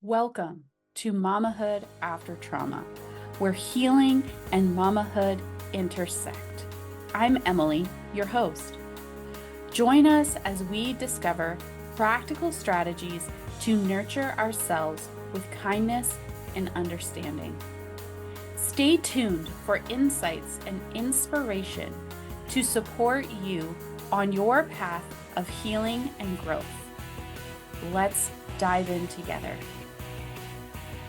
Welcome to Mamahood After Trauma, where healing and mamahood intersect. I'm Emily, your host. Join us as we discover practical strategies to nurture ourselves with kindness and understanding. Stay tuned for insights and inspiration to support you on your path of healing and growth. Let's dive in together.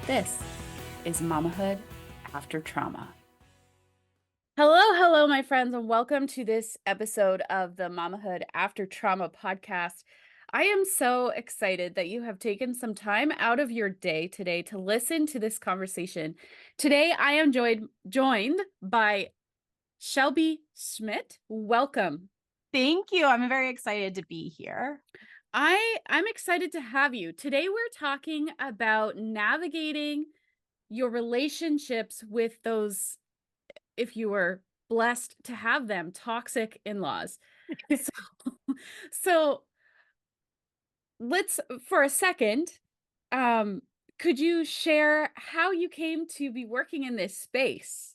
This is Mamahood After Trauma. Hello, my friends, and welcome to this episode of the Mamahood After Trauma podcast. I am so excited that you have taken some time out of your day today to listen to this conversation. Today, I am joined by Shelby Schmidt. Welcome. Thank you. I'm very excited to be here. I'm excited to have you. Today we're talking about navigating your relationships with those, if you were blessed to have them, toxic in-laws. So let's, for a second, could you share how you came to be working in this space?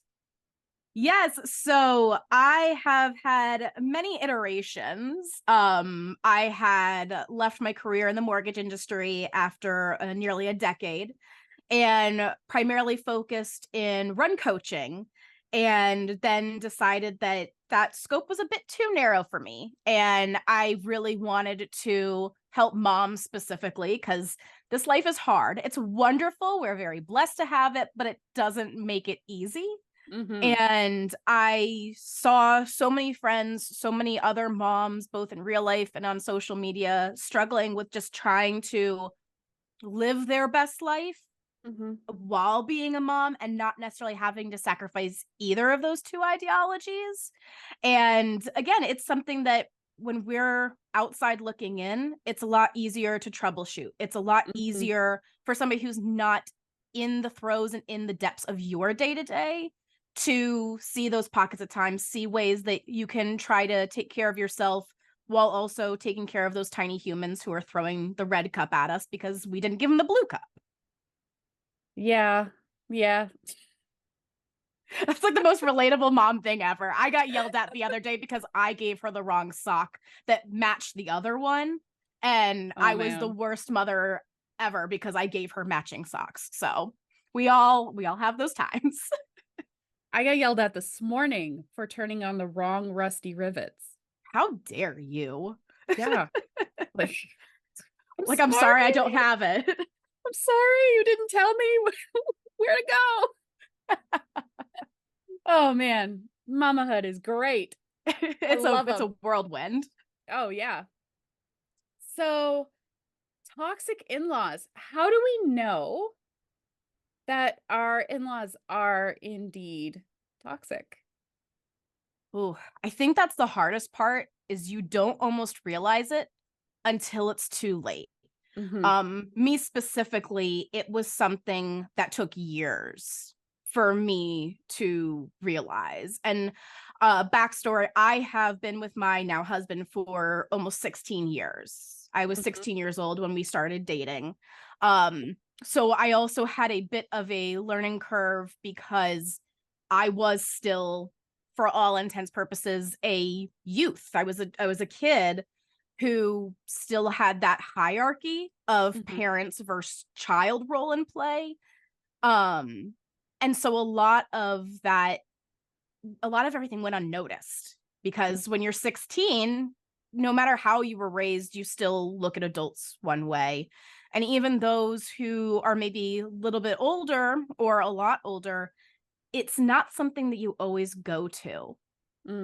Yes, so I have had many iterations. I had left my career in the mortgage industry after nearly a decade and primarily focused in run coaching, and then decided that that scope was a bit too narrow for me. And I really wanted to help moms specifically because this life is hard. It's wonderful. We're very blessed to have it, but it doesn't make it easy. Mm-hmm. And I saw so many friends, so many other moms, both in real life and on social media, struggling with just trying to live their best life Mm-hmm. while being a mom and not necessarily having to sacrifice either of those two ideologies. And again, it's something that when we're outside looking in, it's a lot easier to troubleshoot. It's a lot easier for somebody who's not in the throes and in the depths of your day-to-day to see those pockets of time, see ways that you can try to take care of yourself while also taking care of those tiny humans who are throwing the red cup at us because we didn't give them the blue cup. Yeah. That's like the most relatable mom thing ever. I got yelled at the other day because I gave her the wrong sock that matched the other one. And I was the worst mother ever because I gave her matching socks. So we all have those times. I got yelled at this morning for turning on the wrong rusty rivets. How dare you? Yeah. I'm sorry I don't have it. I'm sorry you didn't tell me where to go. Oh man, mamahood is great. It's a whirlwind. Oh yeah. So toxic in-laws. How do we know that our in-laws are indeed toxic? Ooh, I think that's the hardest part is you don't almost realize it until it's too late. Me specifically, it was something that took years for me to realize. And backstory, I have been with my now husband for almost 16 years. I was 16 years old when we started dating. So I also had a bit of a learning curve because I was still, for all intents purposes, a youth. I was a kid who still had that hierarchy of parents versus child role in play. And so a lot of everything went unnoticed because when you're 16, no matter how you were raised, you still look at adults one way. And even those who are maybe a little bit older or a lot older, it's not something that you always go to.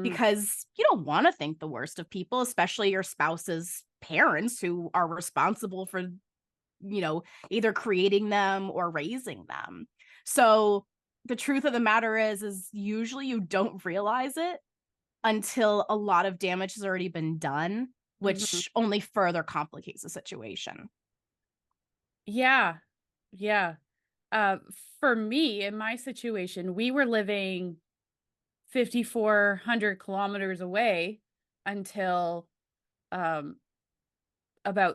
Because you don't want to think the worst of people, especially your spouse's parents who are responsible for, either creating them or raising them. So the truth of the matter is usually you don't realize it until a lot of damage has already been done, which only further complicates the situation. Yeah. For me, in my situation, we were living 5,400 kilometers away until about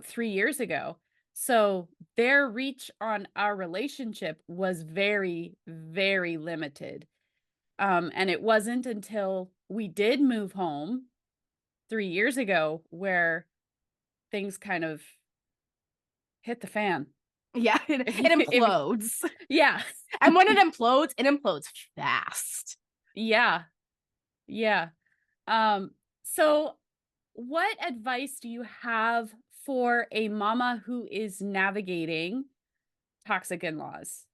3 years ago. So their reach on our relationship was very, very limited. And it wasn't until we did move home 3 years ago where things kind of hit the fan. Yeah, it It implodes. yeah. And when it implodes fast. Yeah. Yeah. So what advice do you have for a mama who is navigating toxic in-laws?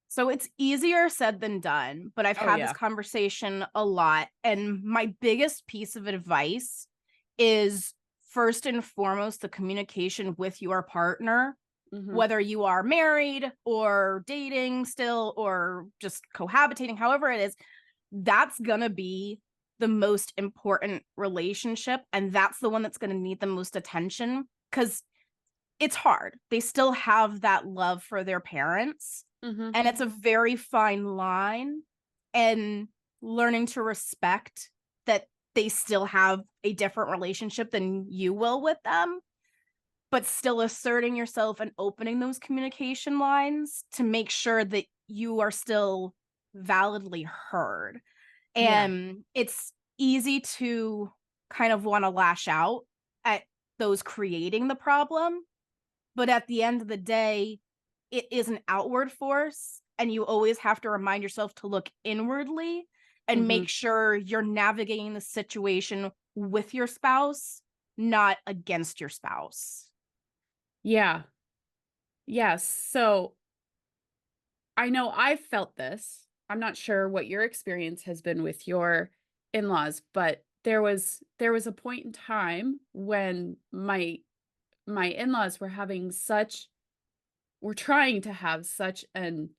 So it's easier said than done, but I've Oh, had this yeah. conversation a lot. And my biggest piece of advice is first and foremost the communication with your partner, Mhm. whether you are married or dating still or just cohabitating, however it is, that's going to be the most important relationship. And that's the one that's going to need the most attention because it's hard. They still have that love for their parents. Mhm. And it's a very fine line. And learning to respect that they still have a different relationship than you will with them, but still asserting yourself and opening those communication lines to make sure that you are still validly heard. Yeah. And it's easy to kind of want to lash out at those creating the problem. But at the end of the day, it is an outward force. And you always have to remind yourself to look inwardly and Mhm. make sure you're navigating the situation with your spouse, not against your spouse. Yeah. Yes. So I know I've felt this. I'm not sure what your experience has been with your in-laws, but there was a point in time when my in-laws were trying to have such an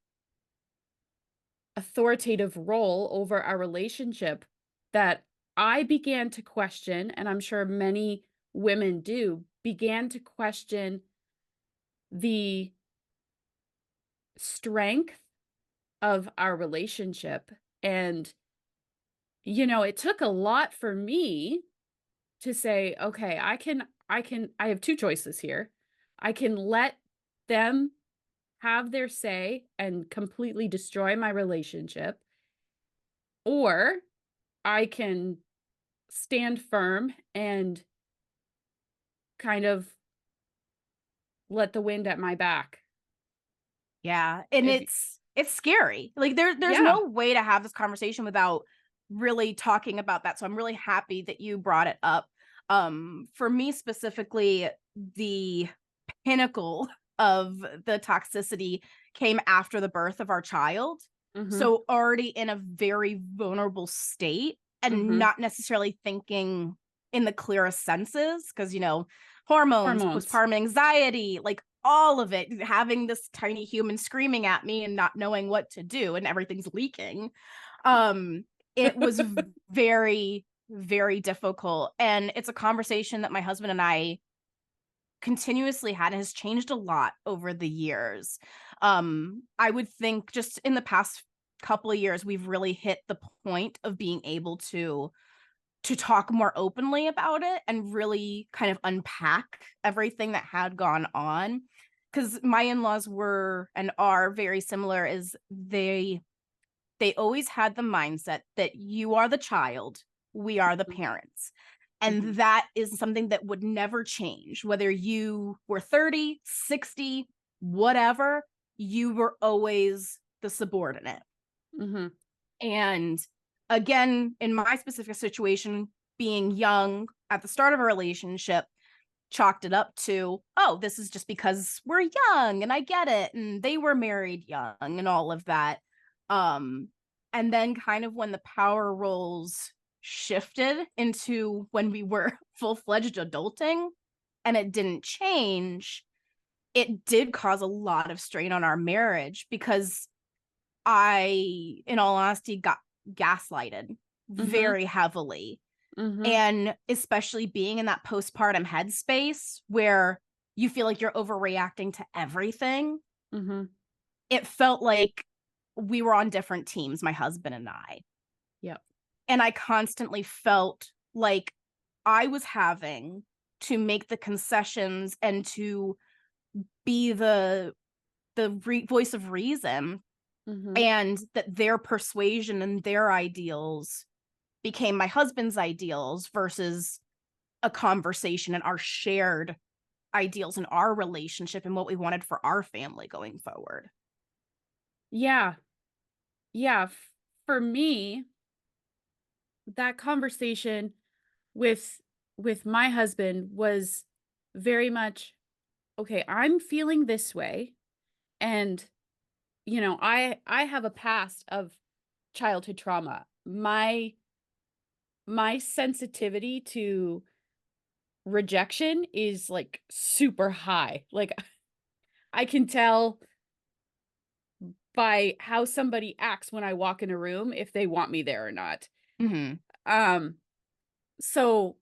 authoritative role over our relationship that I began to question, and I'm sure many women do, began to question the strength of our relationship. And, it took a lot for me to say, okay, I have two choices here. I can let them have their say and completely destroy my relationship, or I can stand firm and kind of let the wind at my back. Yeah, and If it's scary. Like there's Yeah. no way to have this conversation without really talking about that. So I'm really happy that you brought it up. For me specifically, the pinnacle of the toxicity came after the birth of our child. Mhm. So already in a very vulnerable state and Mhm. not necessarily thinking in the clearest senses because hormones, Hormones. postpartum anxiety, like all of it, having this tiny human screaming at me and not knowing what to do and everything's leaking. It was very, very difficult. And it's a conversation that my husband and I continuously had and has changed a lot over the years. I would think just in the past couple of years, we've really hit the point of being able to talk more openly about it and really kind of unpack everything that had gone on. Because my in-laws were and are very similar, is they always had the mindset that you are the child, we are the parents. And Mhm. that is something that would never change. Whether you were 30, 60, whatever, you were always the subordinate. Mhm. And again, in my specific situation, being young at the start of a relationship, chalked it up to, oh, this is just because we're young and I get it. And they were married young and all of that. Um, and then kind of when the power roles shifted into when we were full-fledged adulting and it didn't change, it did cause a lot of strain on our marriage because I, in all honesty, got gaslighted Mhm. very heavily. Mhm. And especially being in that postpartum headspace where you feel like you're overreacting to everything, Mhm. it felt like we were on different teams, my husband and I. Yep. And I constantly felt like I was having to make the concessions and to be the voice of reason, and that their persuasion and their ideals became my husband's ideals versus a conversation and our shared ideals in our relationship and what we wanted for our family going forward. Yeah. Yeah. For me, that conversation with my husband was very much, okay, I'm feeling this way. And, you know, I have a past of childhood trauma. My sensitivity to rejection is like super high. Like I can tell by how somebody acts when I walk in a room if they want me there or not. Um so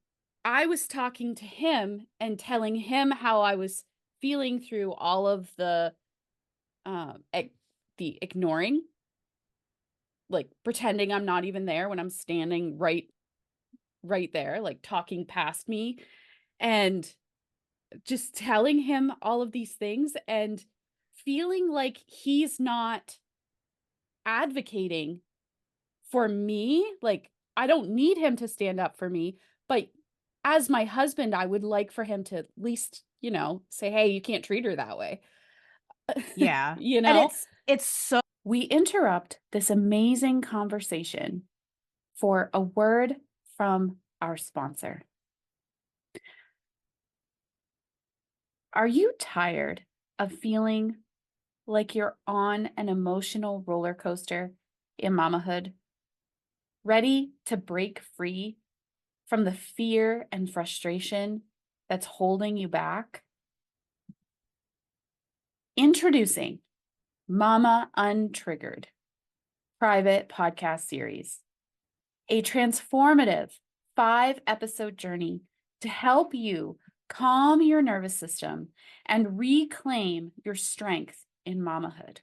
I was talking to him and telling him how I was feeling through all of the ignoring, like pretending I'm not even there when I'm standing right there, like talking past me, and just telling him all of these things and feeling like he's not advocating for me. Like I don't need him to stand up for me, but as my husband, I would like for him to at least, you know, say, hey, you can't treat her that way. Yeah. You And know, it's so we interrupt this amazing conversation for a word from our sponsor. Are you tired of feeling like you're on an emotional roller coaster in mamahood? Ready to break free from the fear and frustration that's holding you back? Introducing Mama Untriggered private podcast series, a transformative 5-episode journey to help you calm your nervous system and reclaim your strength in mamahood.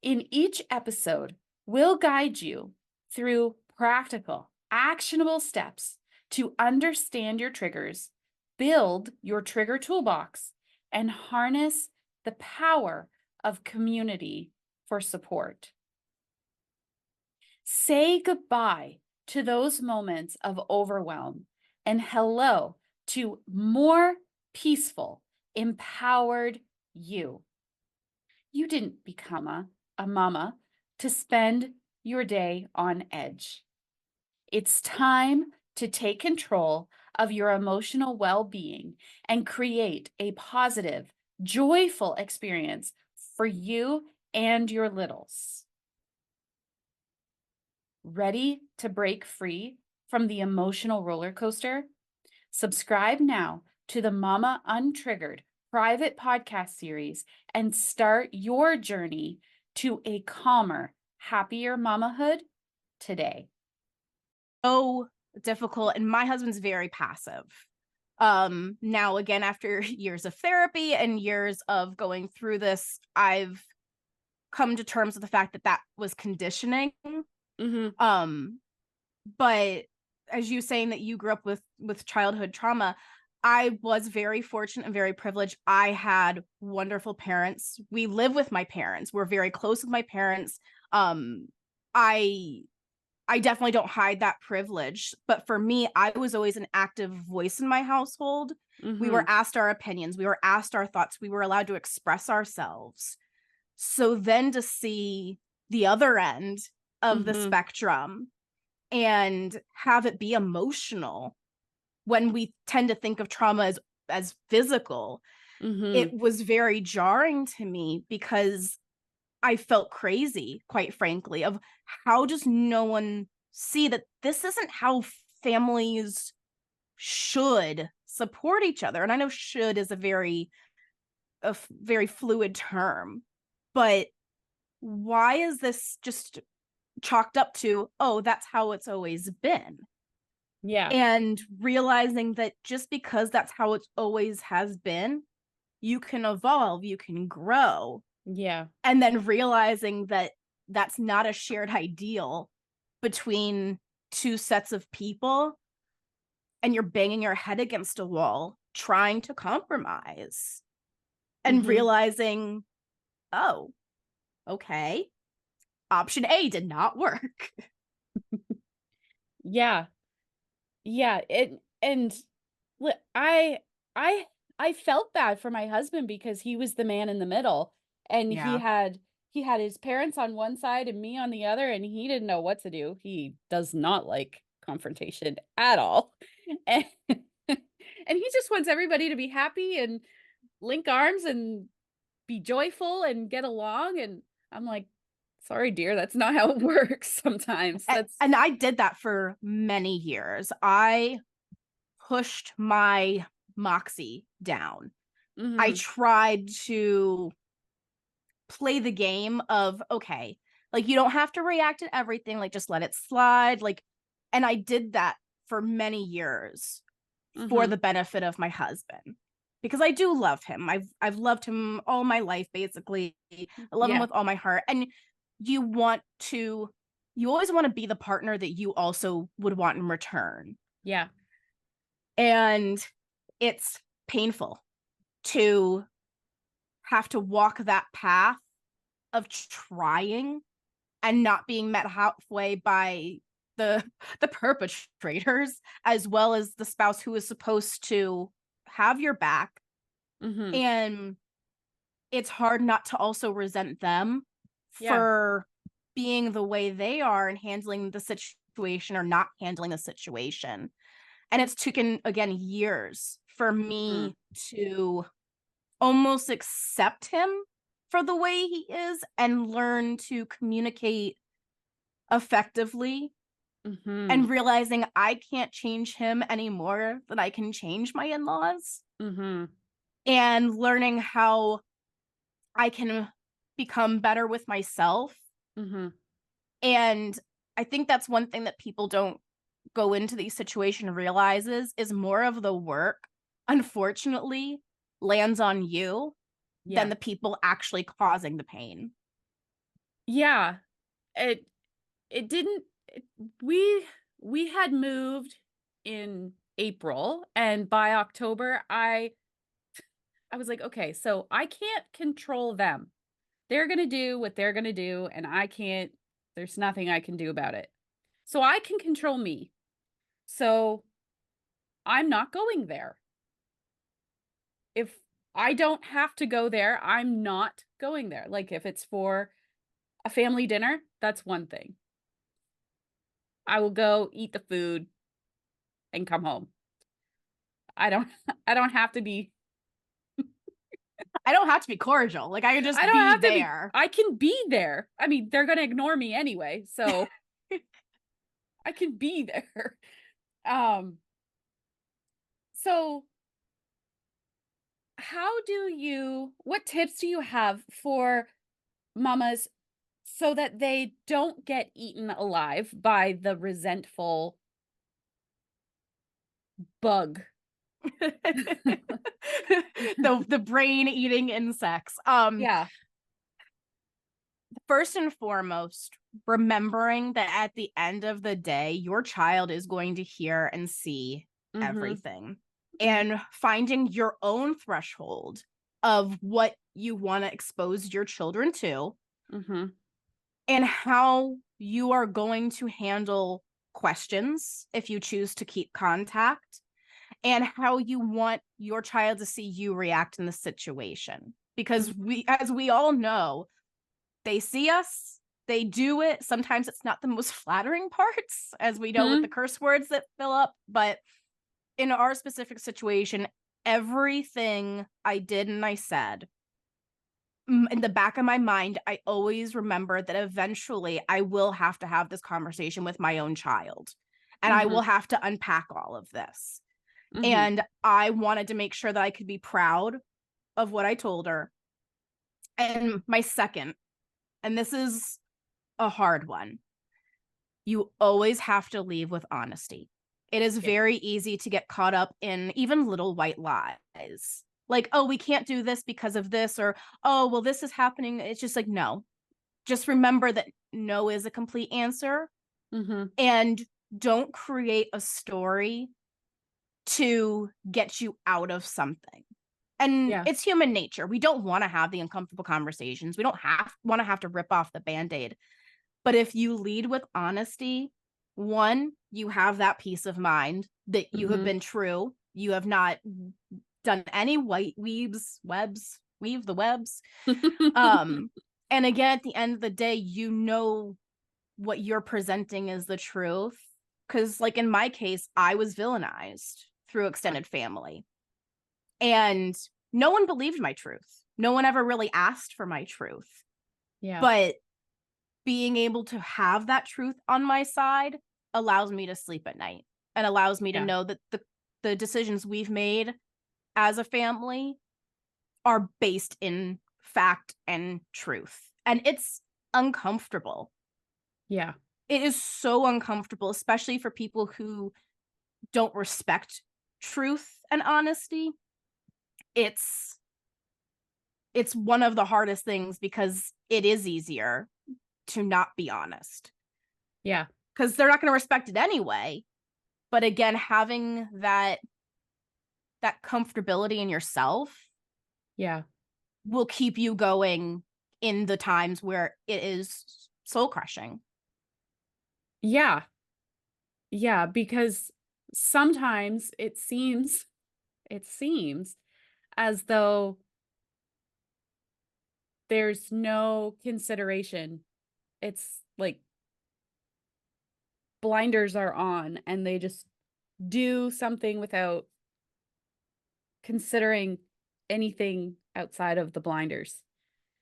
In each episode, we'll guide you through practical, actionable steps to understand your triggers, build your trigger toolbox, and harness the power of community for support. Say goodbye to those moments of overwhelm and hello to more peaceful, empowered you. You didn't become a mama to spend your day on edge. It's time to take control of your emotional well-being and create a positive, joyful experience for you and your littles. Ready to break free from the emotional roller coaster? Subscribe now to the Mama Untriggered private podcast series and start your journey to a calmer, happier mamahood today. so difficult, and my husband's very passive. Now again, after years of therapy and years of going through this, I've come to terms with the fact that was conditioning. But as you saying that you grew up with childhood trauma, I was very fortunate and very privileged. I had wonderful parents. We live with my parents. We're very close with my parents. I definitely don't hide that privilege, but for me, I was always an active voice in my household. We were asked our opinions. We were asked our thoughts. We were allowed to express ourselves. So then to see the other end of the spectrum and have it be emotional when we tend to think of trauma as physical, it was very jarring to me because I felt crazy, quite frankly, of how does no one see that this isn't how families should support each other? And I know should is a very fluid term, but why is this just chalked up to, oh, that's how it's always been? Yeah. And realizing that just because that's how it always has been, you can evolve, you can grow. Yeah. And then realizing that that's not a shared ideal between two sets of people, and you're banging your head against a wall trying to compromise. and realizing, oh, okay, option A did not work. Yeah. Yeah. I I felt bad for my husband because he was the man in the middle, and he had his parents on one side and me on the other, and he didn't know what to do. He does not like confrontation at all. And, and he just wants everybody to be happy and link arms and be joyful and get along. And I'm like, sorry, dear, that's not how it works sometimes. And I did that for many years. I pushed my moxie down. I tried to play the game of, okay, like, you don't have to react to everything, like, just let it slide. Like, and I did that for many years for the benefit of my husband, because I do love him. I've loved him all my life, basically. I love him with all my heart. And you always want to be the partner that you also would want in return. Yeah. And it's painful to have to walk that path of trying and not being met halfway by the perpetrators, as well as the spouse who is supposed to have your back. And it's hard not to also resent them for being the way they are and handling the situation or not handling the situation. And it's taken, again, years for me to almost accept him for the way he is and learn to communicate effectively, and realizing I can't change him any more than I can change my in-laws, and learning how I can become better with myself. And I think that's one thing that people don't go into these situations realizes is more of the work, unfortunately, lands on you than the people actually causing the pain. Yeah. It didn't we had moved in April, and by October I was like, okay, so I can't control them. They're going to do what they're going to do, and there's nothing I can do about it. So I can control me. So I'm not going there. If I don't have to go there, I'm not going there. Like, if it's for a family dinner, that's one thing. I will go eat the food and come home. I don't have to be I don't have to be cordial. Like, I can just be there. I can be there. I mean, they're going to ignore me anyway, so I can be there. So what tips do you have for mamas so that they don't get eaten alive by the resentful bug? the brain eating insects. Yeah. First and foremost, remembering that at the end of the day, your child is going to hear and see everything, and finding your own threshold of what you want to expose your children to, and how you are going to handle questions if you choose to keep contact, and how you want your child to see you react in the situation. Because as we all know, they see us, they do it. Sometimes it's not the most flattering parts, as we know with the curse words that fill up. But in our specific situation, everything I did and I said, in the back of my mind, I always remember that eventually I will have to have this conversation with my own child, and I will have to unpack all of this. And I wanted to make sure that I could be proud of what I told her. And my second, and this is a hard one, you always have to leave with honesty. It is very easy to get caught up in even little white lies. Like, oh, we can't do this because of this, or, oh, well, this is happening. It's just like, no. Just remember that no is a complete answer. And don't create a story to get you out of something. And Yeah. it's human nature. We don't want to have the uncomfortable conversations. We don't want to have to rip off the Band-Aid. But if you lead with honesty, one, you have that peace of mind that you have been true. You have not done any weave the webs. And again, at the end of the day, you know what you're presenting is the truth. Because like in my case, I was villainized through extended family. And no one believed my truth. No one ever really asked for my truth. Yeah. But being able to have that truth on my side allows me to sleep at night and allows me to know that the decisions we've made as a family are based in fact and truth. And it's uncomfortable. Yeah. It is so uncomfortable, especially for people who don't respect truth and honesty. It's one of the hardest things because it is easier to not be honest. Yeah. Because they're not going to respect it anyway. But again, having that comfortability in yourself will keep you going in the times where it is soul crushing. Yeah. Yeah, because sometimes it seems as though there's no consideration. It's like blinders are on and they just do something without considering anything outside of the blinders.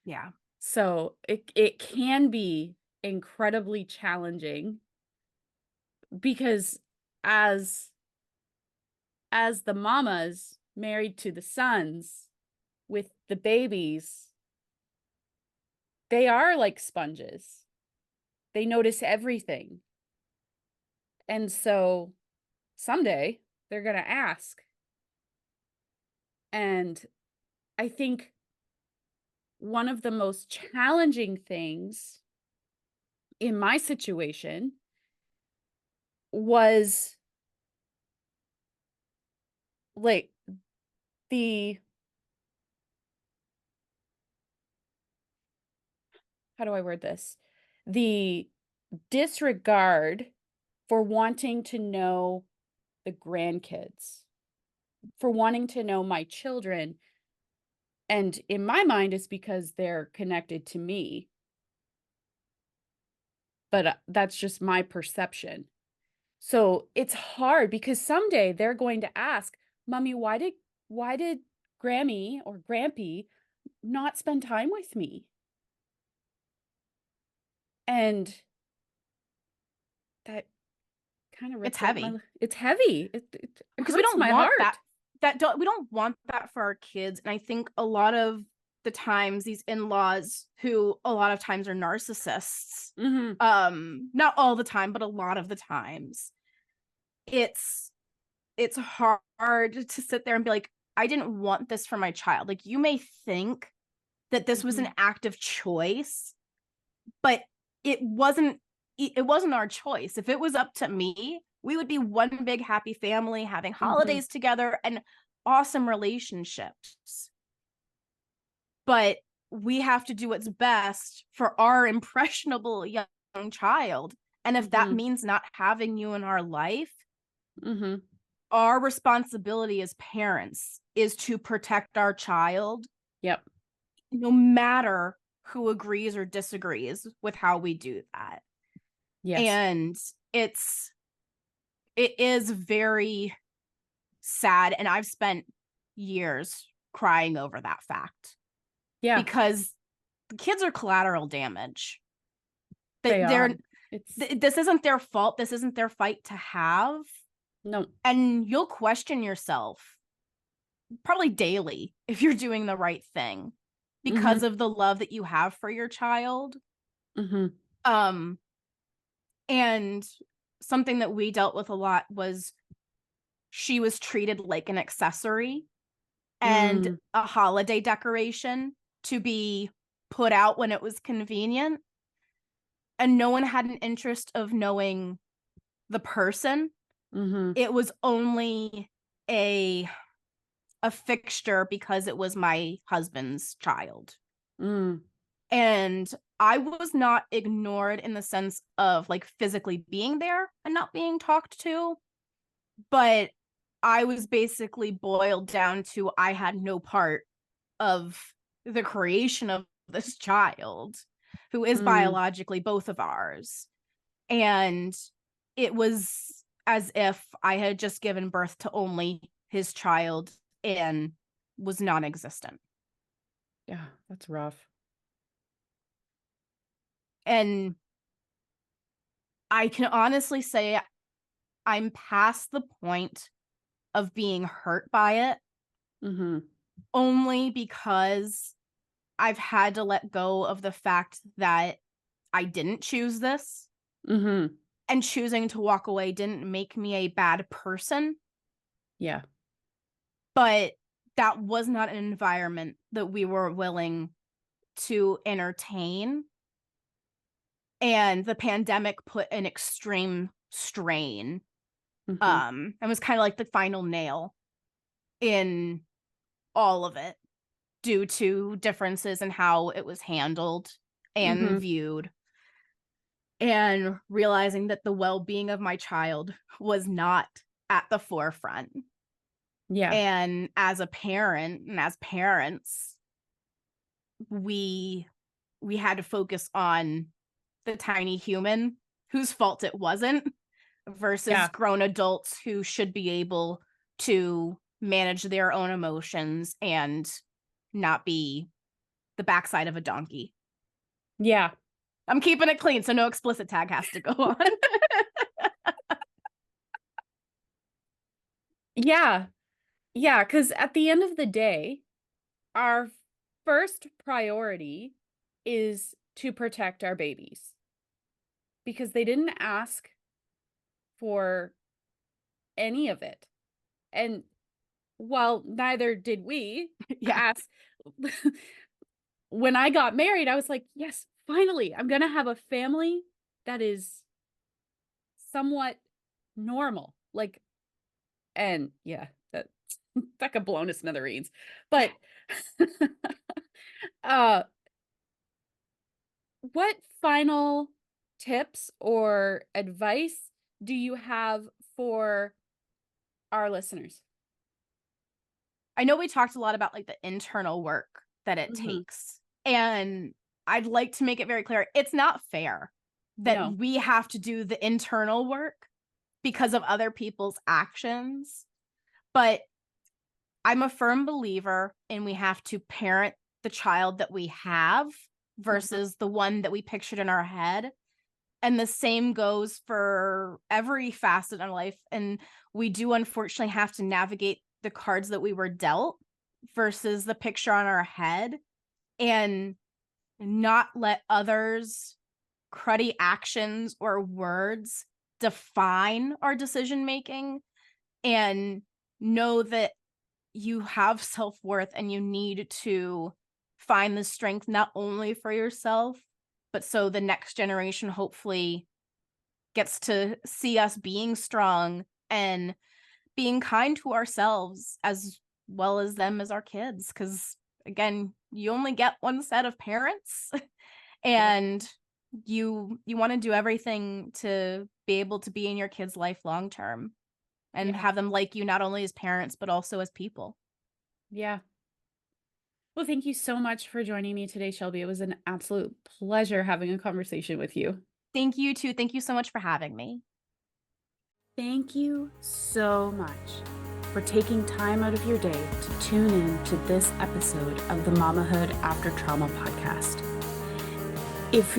Yeah. So it can be incredibly challenging because as the mamas married to the sons with the babies, they are like sponges. They notice everything. And so someday they're going to ask. And I think one of the most challenging things in my situation was like how do I word this? The disregard for wanting to know the grandkids, for wanting to know my children. And in my mind, it's because they're connected to me. But that's just my perception. So it's hard because someday they're going to ask, Mommy, why did Grammy or Grampy not spend time with me? And that kind of rips It's heavy. It's heavy. It because we hurts don't my want heart. we don't want that for our kids. And I think a lot of the times these in-laws who a lot of times are narcissists, not all the time, but a lot of the times, it's hard to sit there and be like, I didn't want this for my child. Like, you may think that this was an active choice, but it wasn't our choice. If it was up to me, we would be one big happy family having holidays together and awesome relationships. But we have to do what's best for our impressionable young child. And if that means not having you in our life, our responsibility as parents is to protect our child. Yep. No matter who agrees or disagrees with how we do that. Yes. And it is very sad. And I've spent years crying over that fact. Yeah. Because the kids are collateral damage. They're this isn't their fault. This isn't their fight to have. No. And you'll question yourself probably daily if you're doing the right thing because of the love that you have for your child. And something that we dealt with a lot was she was treated like an accessory and a holiday decoration to be put out when it was convenient. And no one had an interest of knowing the person. It was only a a fixture because it was my husband's child. Mm. And I was not ignored in the sense of like physically being there and not being talked to, but I was basically boiled down to I had no part of the creation of this child who is biologically both of ours. And it was as if I had just given birth to only his child and was non-existent. Yeah, that's rough. And I can honestly say I'm past the point of being hurt by it, only because I've had to let go of the fact that I didn't choose this. And choosing to walk away didn't make me a bad person. Yeah. But that was not an environment that we were willing to entertain. And the pandemic put an extreme strain. And was kind of like the final nail in all of it due to differences in how it was handled and viewed. And realizing that the well-being of my child was not at the forefront. Yeah. And as a parent and as parents, we had to focus on the tiny human whose fault it wasn't versus grown adults who should be able to manage their own emotions and not be the backside of a donkey. Yeah. I'm keeping it clean, so no explicit tag has to go on. Yeah. Yeah, because at the end of the day, our first priority is to protect our babies because they didn't ask for any of it. And while neither did we ask, when I got married, I was like, yes, finally, I'm going to have a family that is somewhat normal. Like, and yeah, that could blown to smithereens. But what final tips or advice do you have for our listeners? I know we talked a lot about like the internal work that it takes. And I'd like to make it very clear. It's not fair that we have to do the internal work because of other people's actions. But I'm a firm believer in we have to parent the child that we have versus the one that we pictured in our head. And the same goes for every facet of life. And we do unfortunately have to navigate the cards that we were dealt versus the picture on our head, and not let others' cruddy actions or words define our decision making, and know that you have self-worth and you need to find the strength not only for yourself, but so the next generation hopefully gets to see us being strong and being kind to ourselves as well as them as our kids. Because again, you only get one set of parents and you want to do everything to be able to be in your kids' life long term and have them like you not only as parents but also as people. Yeah. Well, thank you so much for joining me today, Shelby. It was an absolute pleasure having a conversation with you. Thank you too. Thank you so much for having me. Thank you so much for taking time out of your day to tune in to this episode of the Mamahood After Trauma podcast. If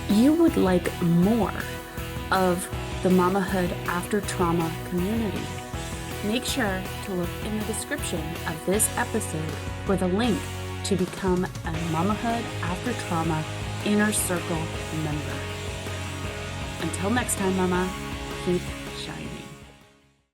you would like more of the Mamahood After Trauma community, make sure to look in the description of this episode for the link to become a Mamahood After Trauma Inner Circle member. Until next time, Mama, keep